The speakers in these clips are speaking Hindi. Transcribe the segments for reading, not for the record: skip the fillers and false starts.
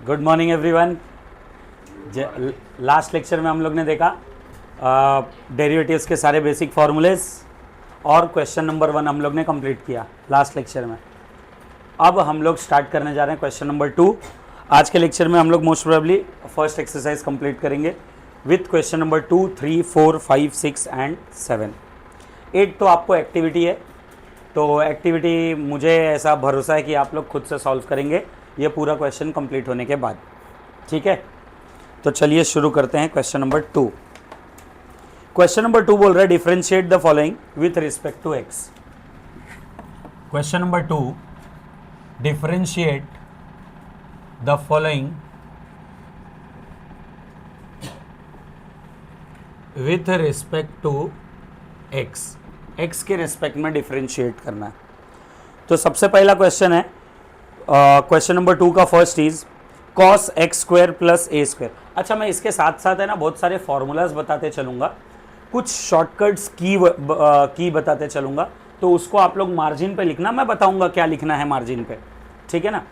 Good morning everyone. Last lecture में हम लोग ने देखा डेरिवेटिव्स के सारे बेसिक फार्मूलेज और क्वेश्चन नंबर 1 हम लोग ने कंप्लीट किया लास्ट लेक्चर में। अब हम लोग स्टार्ट करने जा रहे हैं क्वेश्चन नंबर 2। आज के लेक्चर में हम लोग most probably first exercise complete करेंगे विथ क्वेश्चन नंबर 2, 3, 4, 5, 6 एंड 7। 8 तो आपको एक्टिविटी है, तो एक्टिविटी मुझे ऐसा भरोसा है कि आप लोग खुद से सॉल्व करेंगे ये पूरा क्वेश्चन कंप्लीट होने के बाद। ठीक है, तो चलिए शुरू करते हैं क्वेश्चन नंबर 2। क्वेश्चन नंबर 2 बोल रहा है differentiate the following with respect to x. Question number 2, differentiate the following with respect to x. X के रिस्पेक्ट में डिफरेंशिएट करना है। तो सबसे पहला क्वेश्चन है, क्वेश्चन नंबर 2 का first is cos x square plus a square. अच्छा, मैं इसके साथ साथ है ना बहुत सारे फॉर्मूलाज बताते चलूँगा, कुछ शॉर्टकट्स की बताते चलूँगा, तो उसको आप लोग मार्जिन पे लिखना, मैं बताऊँगा क्या लिखना है मार्जिन पे। ठीक है ना।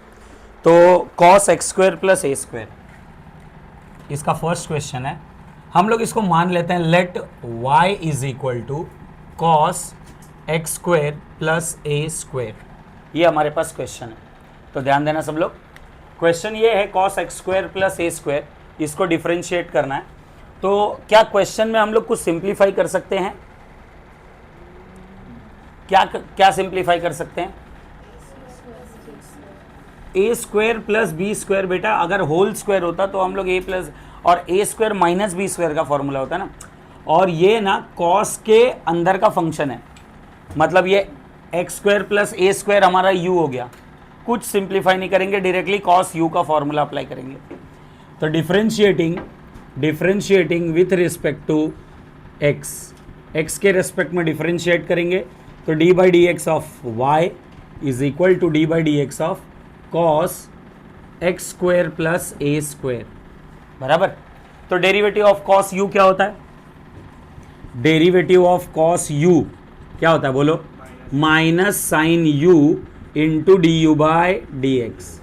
तो cos x square plus a square इसका फर्स्ट क्वेश्चन है। हम लोग इसको मान लेते हैं let y is equal to cos x square plus a square. ये हमारे पास क्वेश्चन है, तो ध्यान देना सब लोग। क्वेश्चन ये है cos x square plus a square, इसको डिफरेंशिएट करना है। तो क्या क्वेश्चन में हम लोग कुछ सिंप्लीफाई कर सकते हैं? क्या सिंप्लीफाई कर सकते हैं? ए स्क्वायर प्लस बी स्क्वायर। बेटा अगर होल स्क्वायर होता तो हम लोग ए प्लस और ए स्क्वायर माइनस बी स्क्वायर का फॉर्मूला होता है ना, और ये ना cos के अंदर का फंक्शन है, मतलब ये x square plus a square हमारा u हो गया। कुछ सिंप्लीफाई नहीं करेंगे, डायरेक्टली cos u का फॉर्मूला अप्लाई करेंगे। तो differentiating with respect to x, x के रिस्पेक्ट में डिफरेंशिएट करेंगे तो d by d x of y is equal to d by d x of cos x square plus a square बराबर। तो डेरिवेटिव ऑफ cos u क्या होता है? डेरिवेटिव ऑफ cos u क्या होता है बोलो? Minus sine u into D u by d x.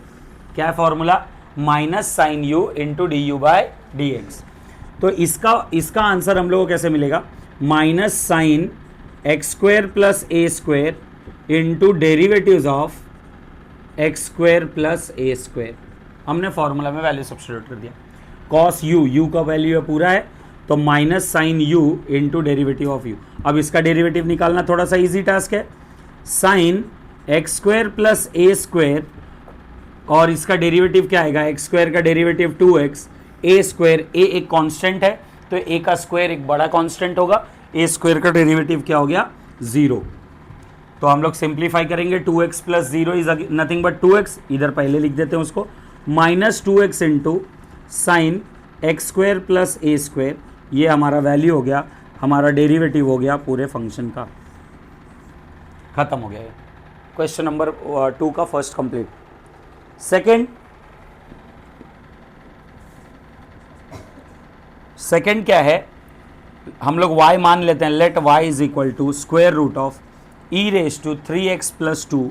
क्या है फॉर्मूला? Minus sine u into D u by d x. तो इसका आंसर हम लोगों को कैसे मिलेगा? Minus sine x square plus a square into derivatives of x square plus a square. हमने फॉर्मूला में वैल्यू सब्स्टिट्यूट कर दिया। cos u का वैल्यू है पूरा है, तो minus sine u into derivative of u। अब इसका डेरिवेटिव निकालना थोड़ा सा इजी टास्क है। Sine x square plus a square, और इसका डेरिवेटिव क्या आएगा? एक्स स्क्वायर का derivative 2x, a square, a एक कांस्टेंट है तो ए का स्क्वायर एक बड़ा कांस्टेंट होगा, ए स्क्वायर का डेरिवेटिव क्या हो गया? 0। तो हम लोग सिंप्लीफाई करेंगे, 2x plus 0 is nothing but 2x, इधर पहले लिख देते हैं उसको, minus 2x into sine x square plus a square. ये हमारा वैल्यू हो गया, हमारा डेरिवेटिव हो गया पूरे फंक्शन का। खत्म हो गया ये क्वेश्चन नंबर 2 का फर्स्ट कंप्लीट। सेकंड क्या है? हम लोग y मान लेते हैं, let y is equal to square root of e raise to 3x plus 2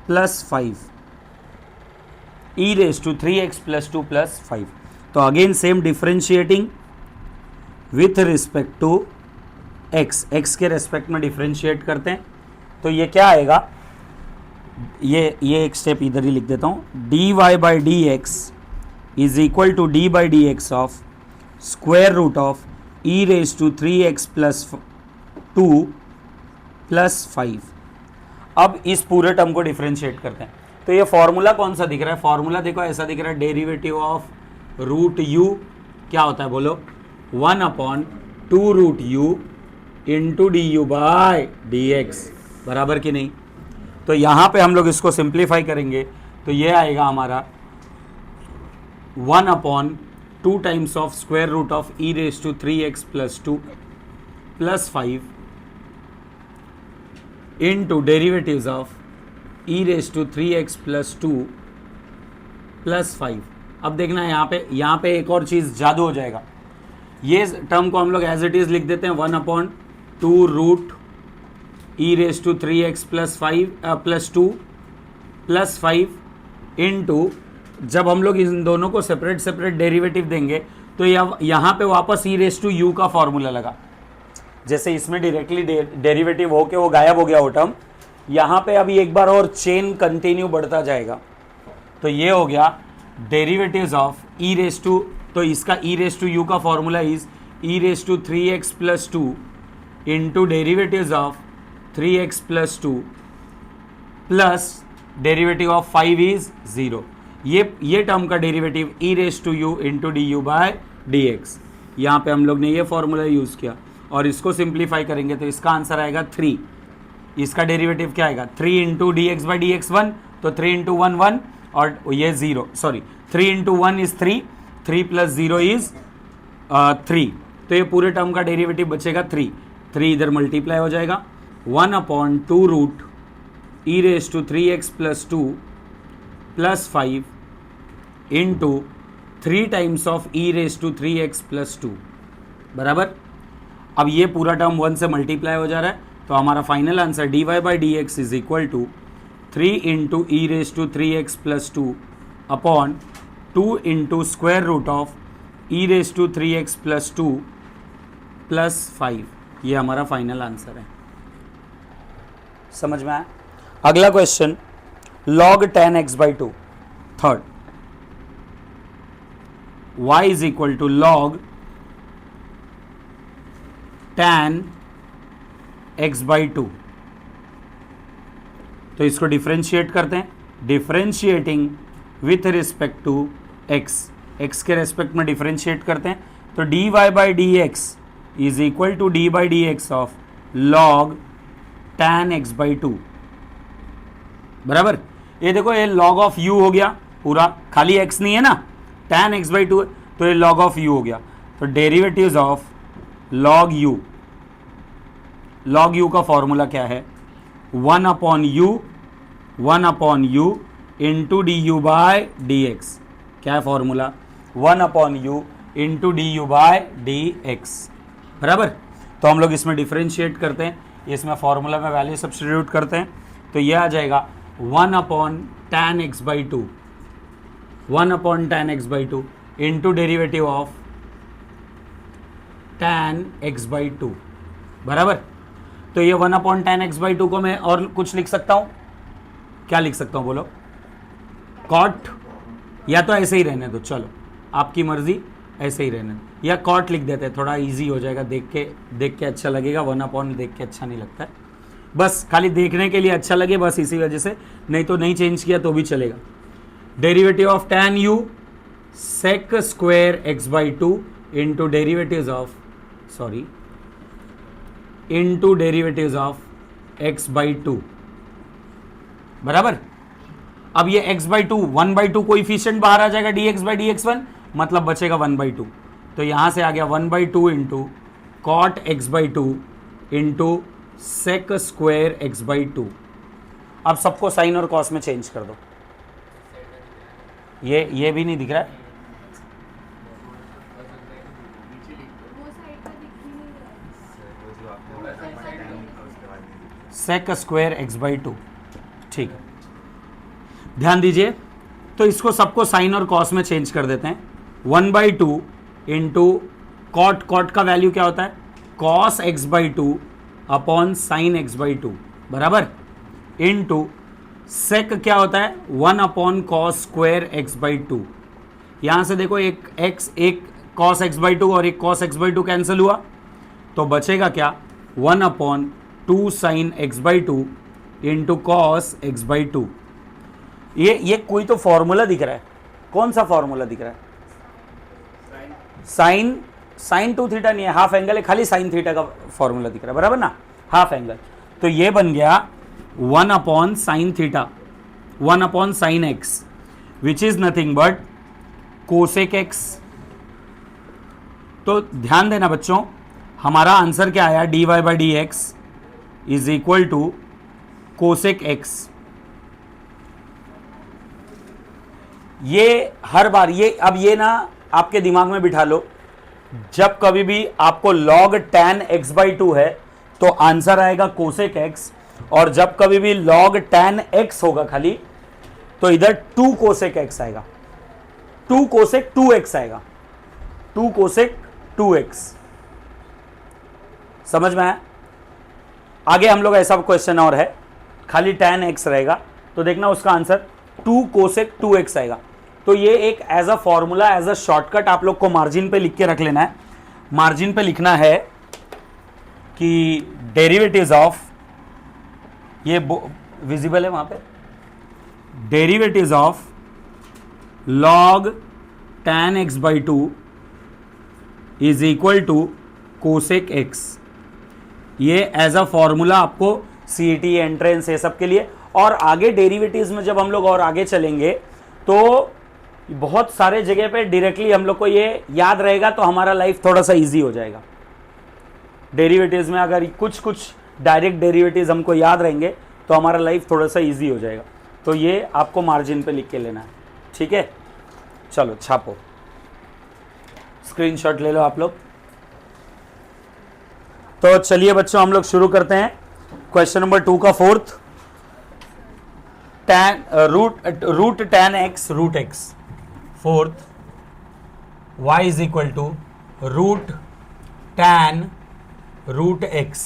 plus 5, e raise to 3x plus 2 plus 5। तो again same differentiating with respect to x, x के रेस्पेक्ट में डिफरेंशिएट करते हैं। तो ये क्या आएगा? ये एक स्टेप इधर ही लिख देता हूँ। D y by d x is equal to d by d x of square root of e raise to 3x plus 2 plus 5। अब इस पूरे टर्म को डिफरेंशिएट करते हैं। तो ये फॉर्मूला कौन सा दिख रहा है? फॉर्मूला देखो ऐसा दिख रहा है, डेरिवेटिव ऑफ रूट u क्या होता है बोलो? 1/2 root u into D u by d x, बराबर कि नहीं? तो यहाँ पे हम लोग इसको सिंप्लीफाई करेंगे तो ये आएगा हमारा 1/2 times of square root of e raise to 3x plus 2 plus 5 into derivatives of e raise to 3x plus 2 plus 5। अब देखना है यहाँ पे एक और चीज़ जादू हो जाएगा। ये टर्म को हम लोग एज इट इज़ लिख देते हैं 1/2 root e raise to 3x plus 5 plus 2 plus 5 into, जब हम लोग इन दोनों को सेपरेट सेपरेट डेरिवेटिव देंगे तो यहाँ पे वापस ई रेस टू यू का फॉर्मूला लगा। जैसे इसमें डायरेक्टली डेरिवेटिव होके वो गायब हो गया वो टर्म, यहाँ पे अभी एक बार और चेन कंटिन्यू बढ़ता जाएगा। तो ये हो गया derivatives of e raise to, तो इसका ई रेस टू यू का formula is e raise to 3x plus 2 into derivatives of 3x plus 2 plus derivative of 5 is 0। ये टर्म का derivative e raise to u into D you by D x. यहाँ पे हम लोग ने ये फॉर्मूला यूज़ किया और इसको सिंप्लीफाई करेंगे तो इसका आंसर आएगा 3। इसका डेरिवेटिव क्या आएगा 3 into D x by d x 1, तो 3 इंटू 1 1 और ये 0, sorry 3 into 1 is 3, 3 plus 0 is 3। तो ये पूरे टर्म का डेरिवेटिव बचेगा 3, 3 इधर मल्टीप्लाई हो जाएगा 1/2 root e raise to 3x plus 2 plus 5 into 3 times of e raise to 3x plus 2 बराबर। अब ये पूरा टर्म 1 से मल्टीप्लाई हो जा रहा है, तो हमारा final answer d y by d x is equal to 3 into e raise to 3x plus 2 upon 2 into square root of e raise to 3x plus 2 plus 5। ये हमारा फाइनल आंसर है। समझ में आया? अगला question, log 10x by 2, third, y is equal to log tan x by 2। तो इसको डिफरेंशिएट करते हैं, differentiating with respect to x, x के रेस्पेक्ट में डिफरेंशिएट करते हैं, तो dy by d x is equal to d by d x of log tan x by 2 बराबर। ये देखो ये log ऑफ u हो गया पूरा, खाली x नहीं है ना, tan x by 2 तो ये log ऑफ u हो गया। तो डेरिवेटिव्स ऑफ log u का फॉर्मूला क्या है 1/u into D you by D x. क्या है formula 1/u into D you by D x बराबर। तो हम लोग इसमें डिफरेंशिएट करते हैं, इसमें फॉर्मूला में वैल्यू सब्स्टिट्यूट करते हैं, तो ये आ जाएगा 1/tan x by 2, 1/tan x by 2 into derivative of tan x by 2 बराबर। तो ये 1/tan x by 2 को मैं और कुछ लिख सकता हूँ, क्या लिख सकता हूँ बोलो, कॉट, या तो ऐसे ही रहने दो, चलो आपकी मर्जी, ऐसे ही रहने दो, या कॉट लिख देते हैं, थोड़ा इजी हो जाएगा, देख के अच्छा लगेगा, 1/, देख के अच्छा नहीं लगता है, बस खाली देखने के लिए अच्छा लगे, बस इसी वजह से, नहीं तो नहीं चेंज किया तो भी चलेगा। Derivative of tan u sec square x by 2 into derivatives of, sorry, into derivatives of x by 2 बराबर। अब ये x by 2 1/2 कोएफिशिएंट बाहर आ जाएगा dx by dx1, मतलब बचेगा 1/2, तो यहां से आ गया 1/2 into cot x by 2 into sec square x by 2। अब सबको साइन और कॉस में चेंज कर दो, ये भी नहीं दिख रहा है, सेक स्क्वायर x by 2, ठीक है, ध्यान दीजिए। तो इसको सबको साइन और कॉस में चेंज कर देते हैं, 1/2 इंटू कॉट का वैल्यू क्या होता है cos x by 2 upon sine x by 2 बराबर, इंटू सेक क्या होता है 1/cos स्क्वायर x by 2। यहां से देखो एक cos x by 2 और एक cos x by 2 कैंसिल हुआ, तो बचेगा क्या 1/2 sine x by 2 into cos x by 2। ये कोई तो फॉर्मूला दिख रहा है, कौन सा फॉर्मूला दिख रहा है, साइन 2 थीटा नहीं है, हाफ एंगल है, खाली साइन थीटा का फॉर्मूला दिख रहा है बराबर ना, हाफ एंगल। तो ये बन गया 1/sin theta, 1/sin x which is nothing but cosec x। तो ध्यान देना बच्चों, हमारा आंसर क्या आया dy by d x is equal to cosec x। ये हर बार अब ये ना आपके दिमाग में बिठा लो, जब कभी भी आपको log tan x by 2 है तो आंसर आएगा कोसेक x, और जब कभी भी log tan x होगा खाली तो इधर 2 कोसेक एक्स आएगा, 2 कोसेक 2x आएगा, 2 कोसेक 2x। समझ में आया? आगे हम लोग ऐसा क्वेश्चन और है, खाली tan x रहेगा, तो देखना उसका आंसर 2 कोसेक 2x आएगा। तो ये एक as a formula, as a shortcut आप लोग को मार्जिन पे लिख के रख लेना है। मार्जिन पे लिखना है कि डेरिवेटिव्स ऑफ, ये विजिबल है वहां पे, derivatives of log tan x by 2 is equal to cosec x। ये एज अ फॉर्मूला आपको सीईटी एंट्रेंस ये सब के लिए, और आगे डेरिवेटिव्स में जब हम लोग और आगे चलेंगे तो बहुत सारे जगह पे डायरेक्टली हम लोग को ये याद रहेगा, तो हमारा लाइफ थोड़ा सा इजी हो जाएगा। डेरिवेटिव्स में अगर कुछ डायरेक्ट डेरिवेटिव्स हमको याद रहेंगे तो हमारा लाइफ थोड़ा सा इजी हो जाएगा। तो ये आपको मार्जिन पे लिख के लेना है, ठीक है? चलो छापो, स्क्रीनशॉट ले लो आप लोग। तो चलिए बच्चों हम लोग शुरू करते हैं क्वेश्चन नंबर 2 का fourth. Root tan x root x, fourth y is equal to root tan root x,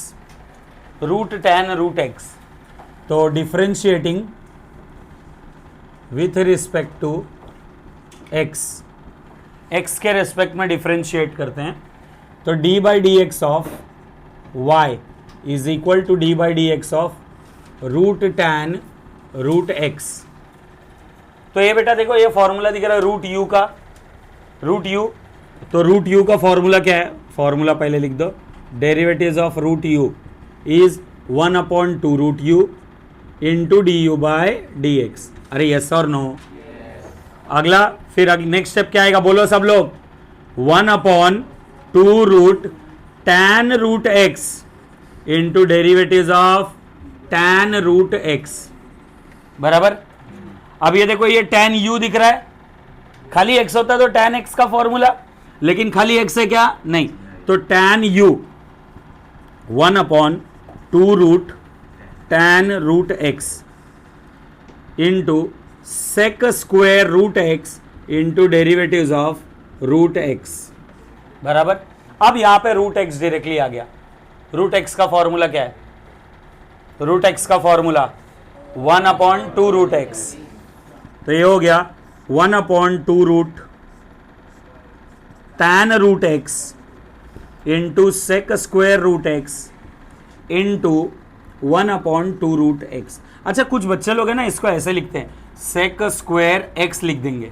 root tan root x। तो differentiating with respect to x, x के रेस्पेक्ट में डिफरेंशिएट करते हैं, तो d by d x of y is equal to d by d x of root tan root x। तो ये बेटा देखो, ये फॉर्मूला दिख रहा है रूट u का, रूट u। तो रूट u का फॉर्मूला क्या है? फॉर्मूला पहले लिख दो, derivatives of root u is 1/2 root u into D you by D X. अरे यस और नो? अगला फिर नेक्स्ट स्टेप क्या आएगा, बोलो सब लोग, 1/2 root tan root x into derivatives of tan root x, बराबर। अब ये देखो, ये tan u दिख रहा है, खाली x होता तो tan x का फॉर्मूला, लेकिन खाली x है क्या? नहीं, तो tan u 1/2 root tan root x into sec square root x into derivatives of root x, बराबर। अब यहां पे रूट x डायरेक्टली आ गया। रूट x का फॉर्मूला क्या है? रूट x का फॉर्मूला 1/2 रूट x, तो ये हो गया 1/2 root tan root x into sec square root x into 1/2 root x। अच्छा, कुछ बच्चे लोग हैं ना, इसको ऐसे लिखते हैं, sec स्क्वायर x लिख देंगे।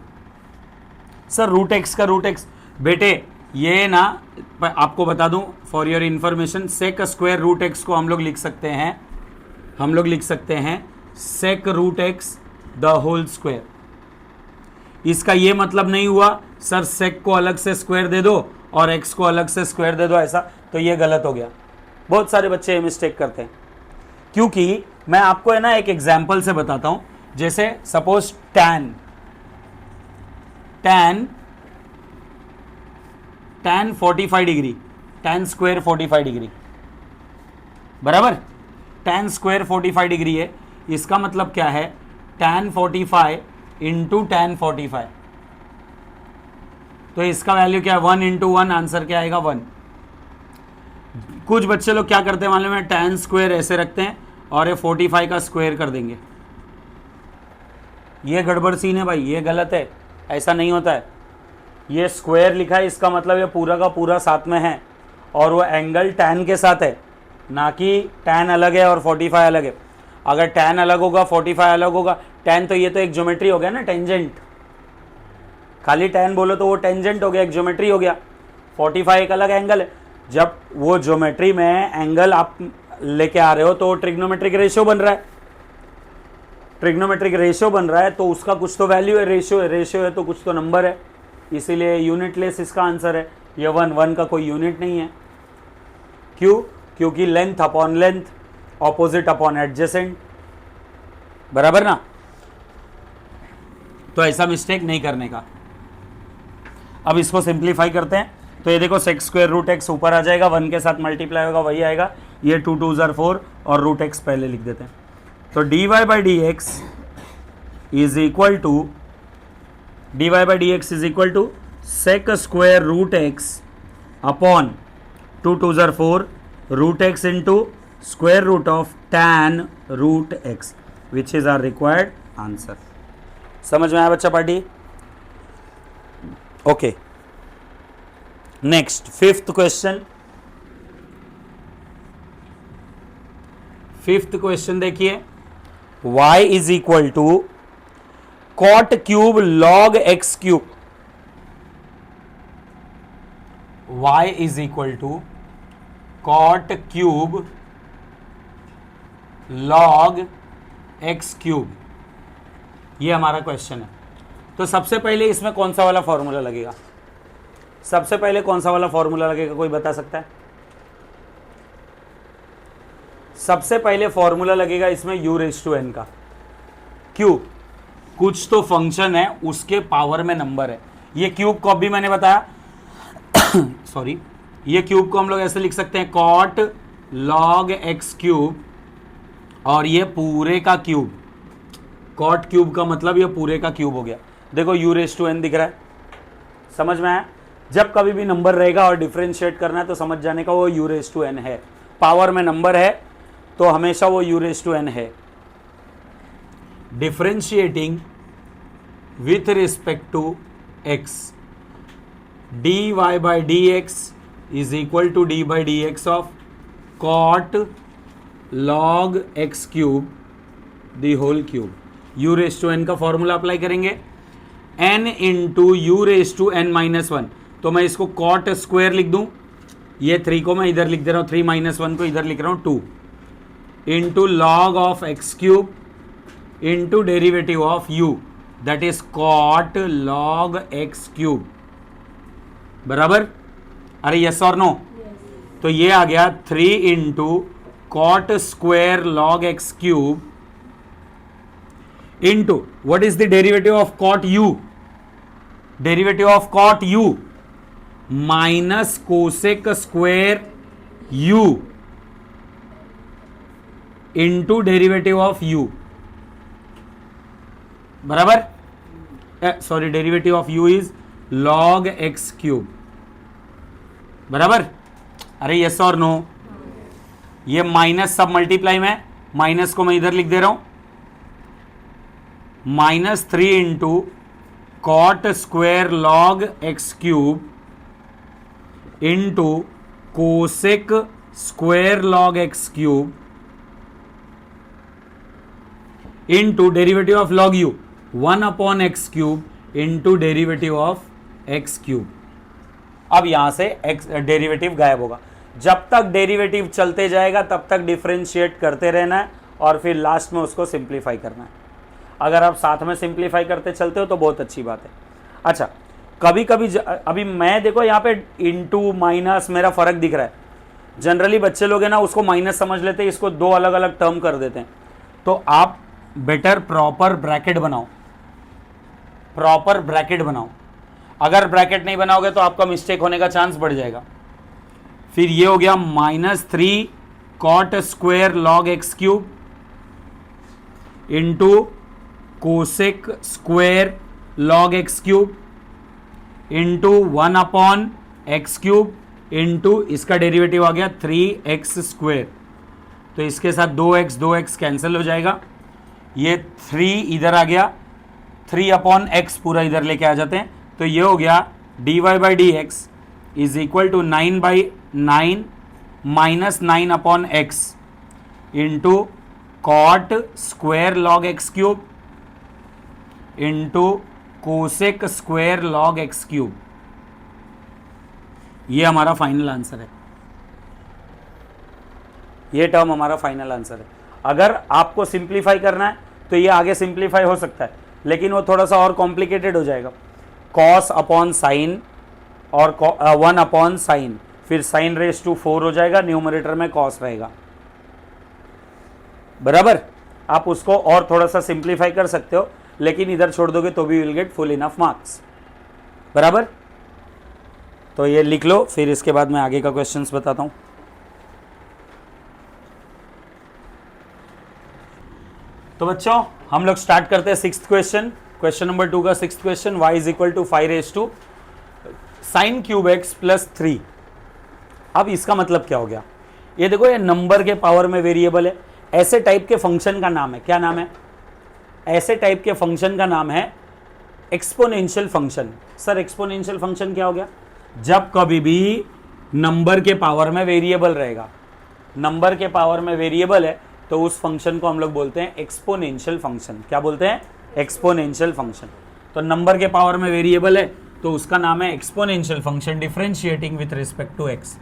सर रूट x का रूट x, बेटे ये ना आपको बता दूं for your information, sec square root x को हम लोग लिख सकते हैं, हम लोग लिख सकते हैं sec root x the whole square. इसका ये मतलब नहीं हुआ सर sec को अलग से स्क्वायर दे दो और x को अलग से स्क्वायर दे दो, ऐसा तो ये गलत हो गया। बहुत सारे बच्चे ये मिस्टेक करते हैं, क्योंकि मैं आपको है ना एक एग्जाम्पल से बताता हूं। जैसे suppose tan tan 45 degree, tan square 45 degree, बराबर। tan स्क्वायर 45 डिग्री है, इसका मतलब क्या है? tan 45 इंटू tan 45, तो इसका वैल्यू क्या है? 1 इंटू 1, आंसर क्या आएगा? 1। कुछ बच्चे लोग क्या करते हैं मालूम है, tan स्क्वायर ऐसे रखते हैं और ये 45 का स्क्वायर कर देंगे। ये गड़बड़ सीन है भाई, ये गलत है, ऐसा नहीं होता है। ये स्क्वायर लिखा है, इसका मतलब ये पूरा का पूरा साथ में है, और वो एंगल tan के साथ है, ना कि tan अलग है और 45 अलग है। अगर tan अलग होगा 45 अलग होगा, tan तो ये तो एक ज्योमेट्री हो गया ना, टेंजेंट। खाली tan बोलो तो वो टेंजेंट हो गया, एक ज्योमेट्री हो गया। 45 एक अलग एंगल है। जब वो ज्योमेट्री में एंगल आप लेके आ रहे हो तो ट्रिग्नोमेट्रिक रेशियो बन रहा है, ट्रिग्नोमेट्रिक रेशियो बन रहा है, तो उसका कुछ तो वैल्यू है, रेशियो है, रेशियो है तो कुछ तो नंबर है, इसीलिए यूनिटलेस इसका आंसर है। ये 1 का कोई यूनिट नहीं है। क्यों? क्योंकि length upon length, opposite upon adjacent, बराबर ना। तो ऐसा मिस्टेक नहीं करने का। अब इसको सिंप्लीफाई करते हैं, तो ये देखो sec स्क्वायर रूट x ऊपर आ जाएगा, 1 के साथ मल्टीप्लाई होगा वही आएगा, ये 2 2 4 और रूट x पहले लिख देते हैं। तो dy by d x is equal to dy by dx is equal to sec square root x upon 2 2s are 4 root x into square root of tan root x which is our required answer. समझ में आया बच्चा party? Okay, next fifth question. Fifth question देखिए, y is equal to cot cube log x cube. y is equal to cot cube log x cube, ये हमारा क्वेश्चन है। तो सबसे पहले इसमें कौन सा वाला फॉर्मूला लगेगा? सबसे पहले कौन सा वाला फॉर्मूला लगेगा, कोई बता सकता है? सबसे पहले फॉर्मूला लगेगा इसमें u रेज टू n का। क्यों? कुछ तो फंक्शन है, उसके पावर में नंबर है। ये क्यूब को अभी मैंने बताया सॉरी, ये क्यूब को हम लोग ऐसे लिख सकते हैं कॉट लॉग एक्स क्यूब, और ये पूरे का क्यूब। कॉट क्यूब का मतलब ये पूरे का क्यूब हो गया। देखो u रेज टू n दिख रहा है, समझ में आया? जब कभी भी नंबर रहेगा और डिफरेंशिएट करना है तो समझ जाने का वो u रेज टू n है। पावर में नंबर है तो हमेशा वो u रेज टू n है। Differentiating with respect to x, dy by dx is equal to d by dx of cot log x cube the whole cube। u raise to n का फॉर्मूला अप्लाई करेंगे, n into u raise to n minus one. तो मैं इसको कॉट स्क्वायर लिख दूं, ये 3 को मैं इधर लिख दे रहा हूं, 3 माइनस 1 को इधर लिख रहा हूं 2 into log of x cube into derivative of u, that is cot log x cube, बराबर? अरे यस और नो? तो ये आ गया 3 into cot square log x cube into what is the derivative of cot u? Derivative of cot u minus cosec square u into derivative of u, बराबर? Sorry, derivative of u is log x cube, बराबर? अरे यस और नो? ये माइनस सब मल्टीप्लाई में, माइनस को मैं इधर लिख दे रहा हूं, minus 3 into cot square log x cube into cosec square log x cube into derivative of log u 1 upon x cube into derivative of x cube. अब यहां से एक्स डेरिवेटिव गायब होगा। जब तक डेरिवेटिव चलते जाएगा तब तक डिफरेंशिएट करते रहना है और फिर लास्ट में उसको सिंप्लीफाई करना है। अगर आप साथ में सिंप्लीफाई करते चलते हो तो बहुत अच्छी बात है। अच्छा, कभी कभी अभी मैं देखो यहाँ पे इंटू माइनस मेरा फर्क दिख रहा है। जनरली बच्चे लोग हैं ना उसको माइनस समझ लेते हैं, इसको 2 अलग अलग टर्म कर देते हैं। तो आप बेटर प्रॉपर ब्रैकेट बनाओ, प्रॉपर ब्रैकेट बनाओ। अगर ब्रैकेट नहीं बनाओगे तो आपका मिस्टेक होने का चांस बढ़ जाएगा। फिर ये हो गया -3 cot square log x cube into cosec square log x cube into 1 upon x cube into इसका डेरिवेटिव आ गया 3x स्क्वायर। तो इसके साथ 2x कैंसिल हो जाएगा, ये 3 इधर आ गया, 3 अपॉन एक्स पूरा इधर लेके आ जाते हैं। तो ये हो गया dy by d x is equal to 9/9 minus 9 upon x into cot square log x cube into cosec square log x cube. ये हमारा फाइनल आंसर है, ये टर्म हमारा फाइनल आंसर है। अगर आपको सिंप्लीफाई करना है तो ये आगे सिंप्लीफाई हो सकता है, लेकिन वो थोड़ा सा और कॉम्प्लिकेटेड हो जाएगा। कॉस अपॉन साइन और 1 अपॉन साइन, फिर साइन रेस टू 4 हो जाएगा, न्यूमरेटर में कॉस रहेगा, बराबर? आप उसको और थोड़ा सा सिंप्लीफाई कर सकते हो, लेकिन इधर छोड़ दोगे तो भी will get full enough marks, बराबर? तो ये लिख लो, फिर इसके बाद मैं आगे का क्वेश्चंस बताता हूं। तो बच्चों हम लोग स्टार्ट करते हैं सिक्स्थ क्वेश्चन, क्वेश्चन नंबर 2 का sixth question. y is equal to 5 raise to sine cube x plus 3। अब इसका मतलब क्या हो गया? ये देखो, ये नंबर के पावर में वेरिएबल है। ऐसे टाइप के फंक्शन का नाम है, क्या नाम है? ऐसे टाइप के फंक्शन का नाम है exponential function. Sir exponential function क्या हो गया? जब कभी भी नंबर के पावर में वेरिएबल रहेगा, नंबर के पावर में वेरिएबल है, तो उस फंक्शन को हम लोग बोलते हैं एक्सपोनेंशियल फंक्शन। क्या बोलते हैं? Exponential function. तो नंबर के पावर में वेरिएबल है तो उसका नाम है exponential function differentiating with respect to x.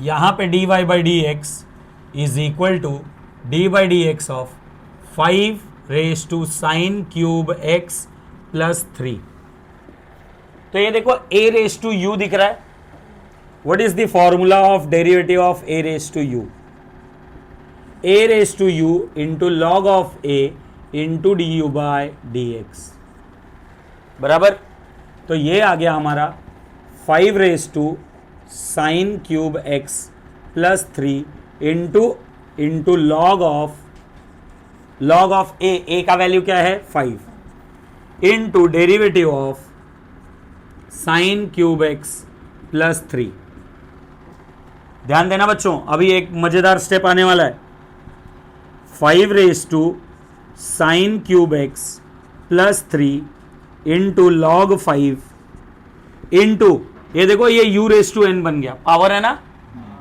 यहां पे dy by d x is equal to d by d x of 5 raise to sine cube x plus 3। तो ये देखो a रेज टू u दिख रहा है। What is the formula of derivative of a raise to u? a raise to u into log of a into D you by D x बराबर। तो ये आ गया हमारा 5 raise to sine cube x plus 3 into log of a का वैल्यू क्या है? 5 into derivative of sine cube x plus 3। ध्यान देना बच्चों, अभी एक मजेदार स्टेप आने वाला है। 5 raise to sine cube x plus 3 into log 5 into, ये देखो ये u रेज टू n बन गया। पावर है ना,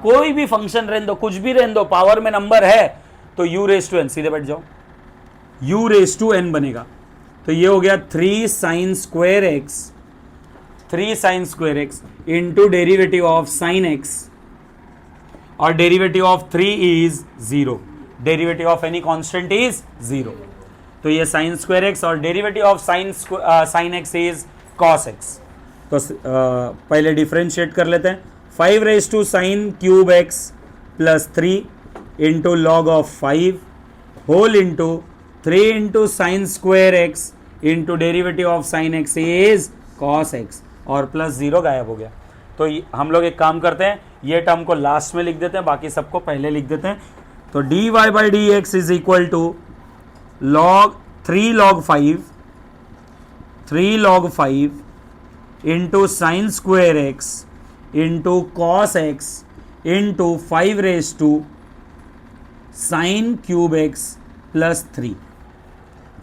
कोई भी फंक्शन रहने दो, कुछ भी रहने दो, पावर में नंबर है तो u रेज टू n, सीधे बैठ जाओ, u रेज टू n बनेगा। तो ये हो गया 3 sine square x into derivative of sine x, और derivative of 3 is 0, derivative of any constant is 0। तो ये साइन स्क्वायर एक्स और derivative of sine x is cos x. तो पहले डिफरेंशिएट कर लेते हैं। 5 raise to sine cube x plus 3 into log of 5 whole into 3 into sine square x into derivative of sine x is cos x, और प्लस 0 गायब हो गया। तो हम लोग एक काम करते हैं, ये टर्म को लास्ट में लिख देते हैं, बाकी सबको पहले लिख देते हैं। तो dy by d x is equal to log 3 log 5 into sine square x into cos x into 5 raise to sine cube x plus 3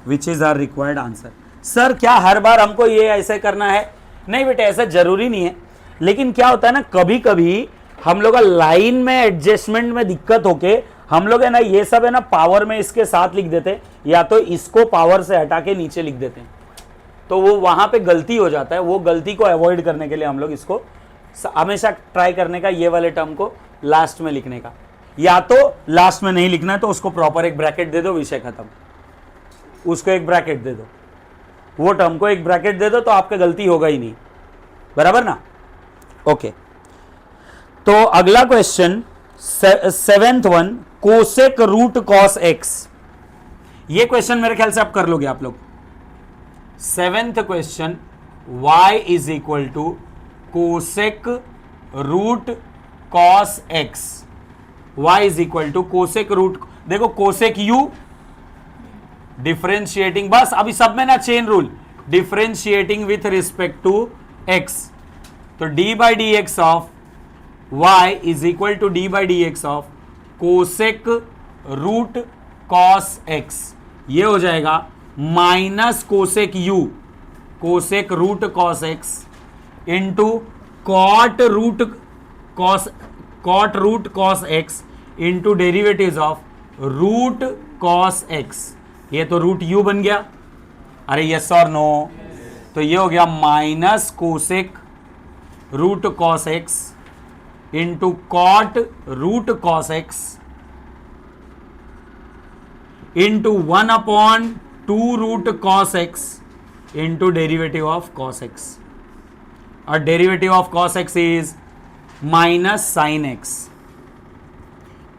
which is our required answer. Sir क्या हर बार हमको ये ऐसे करना है? नहीं बेटे, ऐसा जरूरी नहीं है, लेकिन क्या होता है ना, कभी कभी हम लोग का लाइन में एडजस्टमेंट में दिक्कत होके हम लोग है ना, ये सब है ना पावर में इसके साथ लिख देते हैं, या तो इसको पावर से हटा के नीचे लिख देते हैं, तो वो वहां पे गलती हो जाता है। वो गलती को अवॉइड करने के लिए हम लोग इसको हमेशा ट्राई करने का, ये वाले टर्म को लास्ट में लिखने का, या तो लास्ट में नहीं लिखना है तो उसको प्रॉपर एक ब्रैकेट दे दो, विषय खत्म। उसको एक ब्रैकेट दे दो, वो टर्म को एक ब्रैकेट दे दो, तो आपका गलती होगा ही नहीं, बराबर ना? ओके, तो अगला question 7th one, cosec root cos x. ये क्वेश्चन मेरे ख्याल से आप कर लोगे आप लोग। 7th question, y is equal to cosec root cos x. y is equal to cosec root, देखो कोसेक u डिफरेंशिएटिंग, बस अभी सब में ना chain rule, differentiating with respect to x। तो d by d x of y is equal to d by d x of cosec root cos x। ये हो जाएगा minus cosec u, cosec root cos x into cot root cos x into derivatives of root cos x। ये तो रूट u बन गया, अरे यस और नो? तो ये हो गया minus cosec root cos x into cot root cos x into 1/2 root cos x into derivative of cos x, और derivative of cos x is minus sine x,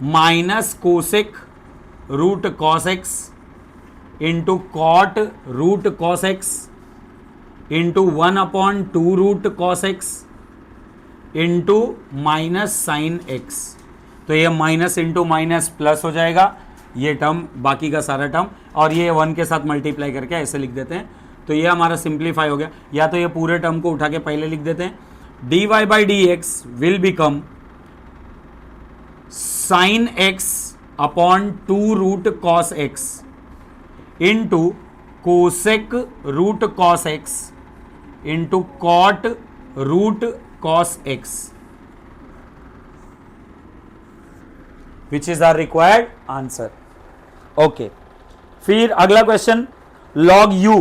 minus cosec root cos x into cot root cos x into 1/2 root cos x into minus sine x। तो ये माइनस इंटू माइनस प्लस हो जाएगा, ये टर्म बाकी का सारा टर्म, और ये 1 के साथ मल्टीप्लाई करके ऐसे लिख देते हैं। तो ये हमारा सिंप्लीफाई हो गया। या तो ये पूरे टर्म को उठा के पहले लिख देते हैं, dy by d x will become sine x upon 2 root cos x into cosec root cos x into cot root cos x, which is our required answer. Okay, फिर अगला question, log u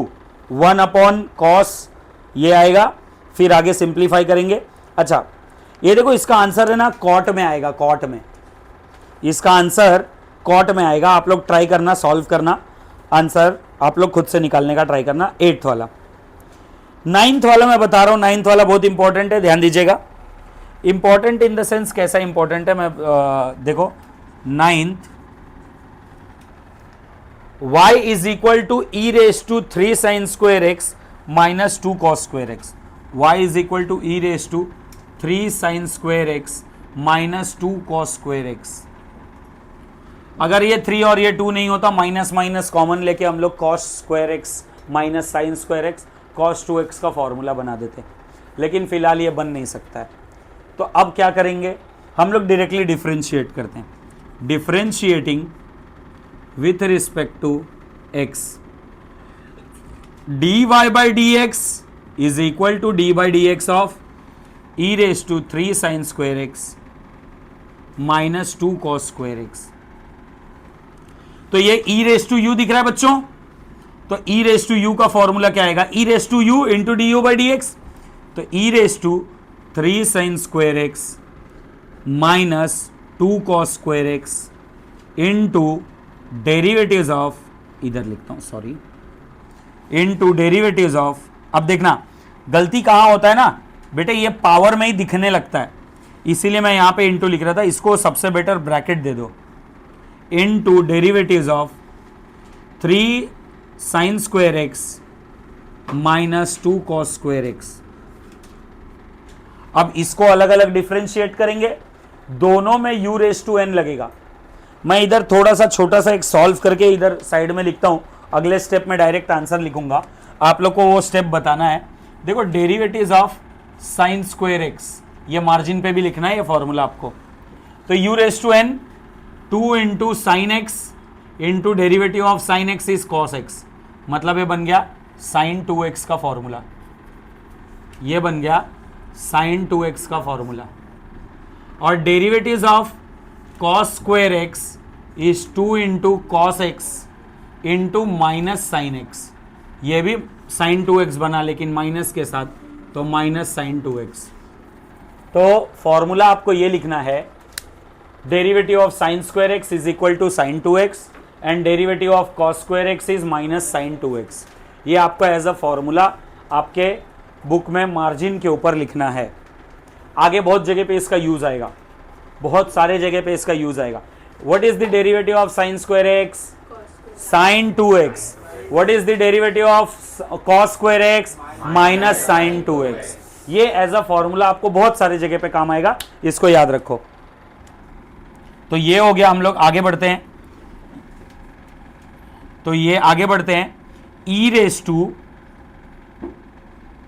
1 upon cos, ये आएगा, फिर आगे सिंप्लीफाई करेंगे। अच्छा, ये देखो इसका आंसर है ना कॉट में आएगा, कॉट में, इसका आंसर कॉट में आएगा। आप लोग ट्राई करना, सॉल्व करना, आंसर आप लोग खुद से निकालने का ट्राई करना। 8th वाला, 9th वाला मैं बता रहा हूं, 9th वाला बहुत इंपॉर्टेंट है, ध्यान दीजिएगा। इंपॉर्टेंट इन द सेंस कैसा इंपॉर्टेंट है, मैं देखो 9th, y is equal to e raise to 3 sine square x minus 2 cos square x, y is equal to e raise to 3 sine square x minus 2 cos square x. अगर ये 3 और ये 2 नहीं होता, माइनस माइनस कॉमन लेके हम लोग cos square x minus sign square x cos 2x का फॉर्मूला बना देते, लेकिन फिलहाल ये बन नहीं सकता है। तो अब क्या करेंगे, हम लोग डायरेक्टली डिफरेंशिएट करते हैं। Differentiating with respect to x, dy by d x is equal to d by d x of e raise to 3 sine square x minus 2 cos square x. तो ये ई रेस टू यू दिख रहा है बच्चों, तो ई रेस टू यू का फॉर्मूला क्या आएगा, e raise to u into D u by d x. तो e raise to 3 sine square x minus 2 cos square x into derivatives of, इधर लिखता हूं सॉरी, इंटू डेरिवेटिव्स ऑफ। अब देखना गलती कहां होता है ना बेटे, ये पावर में ही दिखने लगता है, इसीलिए मैं यहां पे इंटू लिख रहा था, इसको सबसे बेटर ब्रैकेट दे दो, into derivatives of 3 sine square x minus 2 cos square x. अब इसको अलग अलग डिफरेंशिएट करेंगे, दोनों में u रेस टू n लगेगा। मैं इधर थोड़ा सा छोटा सा एक सॉल्व करके इधर साइड में लिखता हूं, अगले स्टेप में डायरेक्ट आंसर लिखूंगा, आप लोग को वो स्टेप बताना है। देखो derivatives of sine square x, ये मार्जिन पे भी लिखना है ये फॉर्मूला आपको। तो u raise to n 2 into sine x into derivative of sine x is cos x, मतलब ये बन गया साइन 2x का फॉर्मूला, ये बन गया साइन 2x का फॉर्मूला। और derivatives of cos square x is 2 into cos x into minus sine x, ये भी साइन 2x बना लेकिन माइनस के साथ, तो माइनस साइन 2x। तो फॉर्मूला आपको ये लिखना है, derivative of sine square x is equal to sine 2x and derivative of cos square x is minus sine 2x। ये आपको एज अ फॉर्मूला आपके बुक में मार्जिन के ऊपर लिखना है। आगे बहुत जगह पे इसका यूज आएगा, बहुत सारे जगह पे इसका यूज आएगा। What is the derivative of sine square x, sine 2x। What is the derivative of cos square x, minus sine 2x। ये एज अ फॉर्मूला आपको बहुत सारे जगह पे काम आएगा, इसको याद रखो। तो ये हो गया, हम लोग आगे बढ़ते हैं। तो ये आगे बढ़ते हैं, e raise to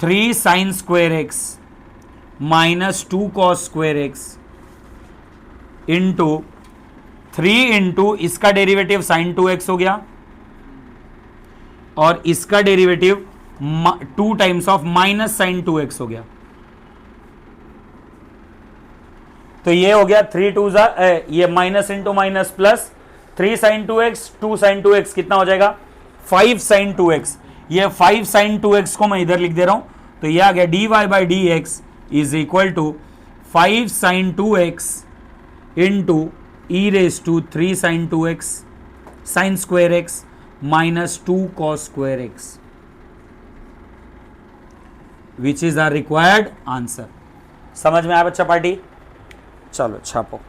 3 sine square x minus 2 cos square x into 3 into इसका डेरिवेटिव साइन 2x हो गया और इसका derivative 2 times of minus sine 2x हो गया। तो ये हो गया 3 2 ये minus into minus plus 3 sine 2x 2 sine 2x कितना हो जाएगा 5 साइन 2x। ये 5 साइन 2x को मैं इधर लिख दे रहा हूं, तो ये आ गया dy by d x is equal to 5 sine 2x into e raise to 3 sine 2x sine square x minus 2 cos square x, which is our required answer. समझ में आया बच्चा पार्टी? चलो छापो।